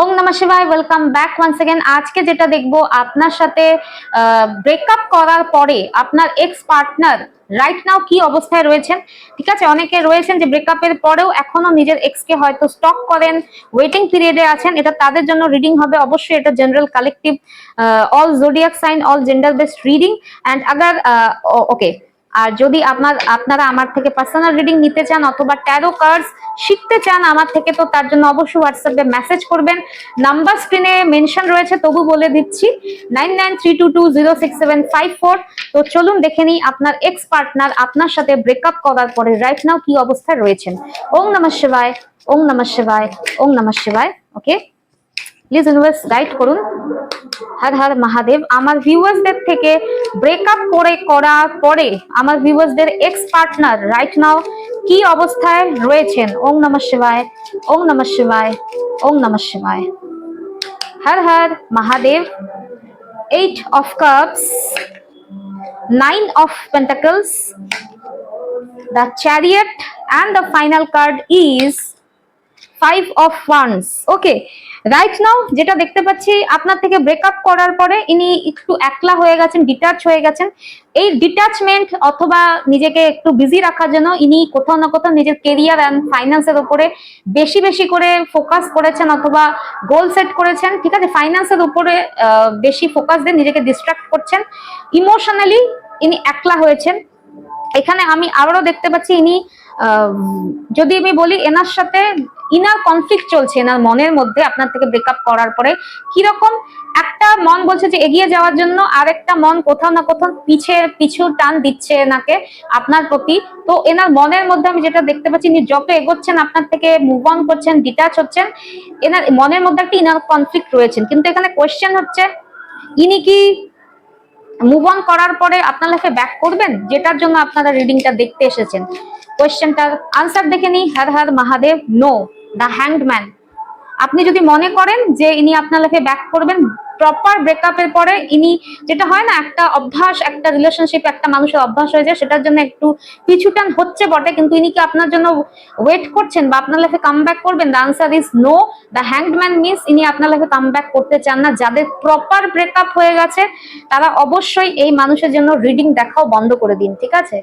ওম নমঃ শিবায়, welcome back once again. আজকে যেটা দেখবো আপনার সাথে ব্রেকআপ করার পরে আপনার এক্স পার্টনার রাইট নাও কি অবস্থায় রয়েছেন। ঠিক আছে, অনেকে রয়েছেন যে ব্রেকআপের পরেও এখনো নিজের এক্স কে হয়তো স্টক করেন, ওয়েটিং পিরিয়ডে আছেন। এটা তাদের জন্য রিডিং হবে, অবশ্যই এটা general collective all zodiac sign all gender based reading. And আগার ওকে, আর যদি আপনারা আমার থেকে পার্সোনাল রিডিং নিতে চান অথবা ট্যারো কার্ডস শিখতে চান আমার থেকে, তো তার জন্য অবশ্যই হোয়াটসঅ্যাপে মেসেজ করবেন। নাম্বার স্ক্রিনে মেনশন রয়েছে, তবু বলে দিচ্ছি 9932206754। তো চলুন দেখে নিই আপনার এক্স পার্টনার আপনার সাথে ব্রেকআপ করার পরে রাইট নাও কি অবস্থায় রয়েছেন। ওম নমঃ শিবায়, ওম নমঃ শিবায়, ওম নমঃ শিবায়। ওকে, প্লিজ ইউনিভার্স গাইড করুন। হর হর মহাদেব। আমার ভিউয়ার্সদের থেকে ব্রেকআপ করার পরে আমার ভিউয়ার্সদের এক্স পার্টনার রাইট নাও কি অবস্থায় রয়েছেন। ওম নমঃ শিবায়, ওম নমঃ শিবায়, ওম নমঃ শিবায়। হর Har Mahadev. 8 of cups, 9 of pentacles, the chariot, and the final card is 5 of wands. Okay, right now যেটা দেখতে পাচ্ছি আপনার থেকে ব্রেকআপ করার পরে ইনি একটু একলা হয়ে গেছেন, ডিটাচ হয়ে গেছেন। এই ডিটাচমেন্ট অথবা নিজেকে একটু বিজি রাখার জন্য ইনি কোথাও না কোথাও নিজের কেরিয়ার এন্ড ফাইন্যান্সের উপরে বেশি বেশি করে ফোকাস করেছেন অথবা গোল সেট করেছেন। ঠিক আছে, ফাইন্যান্সের উপরে বেশি ফোকাস দিয়ে নিজেকে ডিস্ট্রাক্ট করছেন। ইমোশনালি ইনি একলা হয়েছেন। এখানে আমি আবারও দেখতে পাচ্ছি ইনি যদি আমি বলি এনার সাথে ইনার কনফ্লিক্ট চলছে এনার মনের মধ্যে আপনার থেকে ব্রেকআপ করার পরে। কিরকম, একটা মন বলছে যে এগিয়ে যাওয়ার জন্য, আর একটা মন কোথাও না কোথাও পিছু টান দিচ্ছে এনাকে আপনার প্রতি। তো এনার মনের মধ্যে আমি যেটা দেখতে পাচ্ছি, ইনি যত এগোচ্ছেন আপনার থেকে মুভ অন করছেন, ডিটাচ হচ্ছেন, এনার মনের মধ্যে একটা ইনার কনফ্লিক্ট রয়েছেন। কিন্তু এখানে কোয়েশ্চেন হচ্ছে ইনি কি মুভ অন করার পরে আপনার লাইফে ব্যাক করবেন, যেটার জন্য আপনারা রিডিংটা দেখতে এসেছেন। কোয়েশ্চেনটার আনসার দেখে নিই। Har Har Mahadev. No, the hanged man. আপনি যদি মনে করেন যে ইনি আপনার লাইফে ব্যাক করবেন প্রপার ব্রেকআপের পরে, ইনি যেটা হয় না একটা অভ্যাস, একটা রিলেশনশিপ একটা মানুষের অভ্যাস হয়ে যায়, সেটার জন্য একটু পিছুটান হচ্ছে বটে, কিন্তু ইনি কি আপনার জন্য ওয়েট করছেন বা আপনার লাইফে কাম ব্যাক করবেন? The answer is no. The hanged man means ইনি আপনার লাইফে কাম ব্যাক করতে চান না। যাদের প্রপার ব্রেকআপ হয়ে গেছে তারা অবশ্যই এই মানুষের জন্য রিডিং দেখাও বন্ধ করে দিন। ঠিক আছে।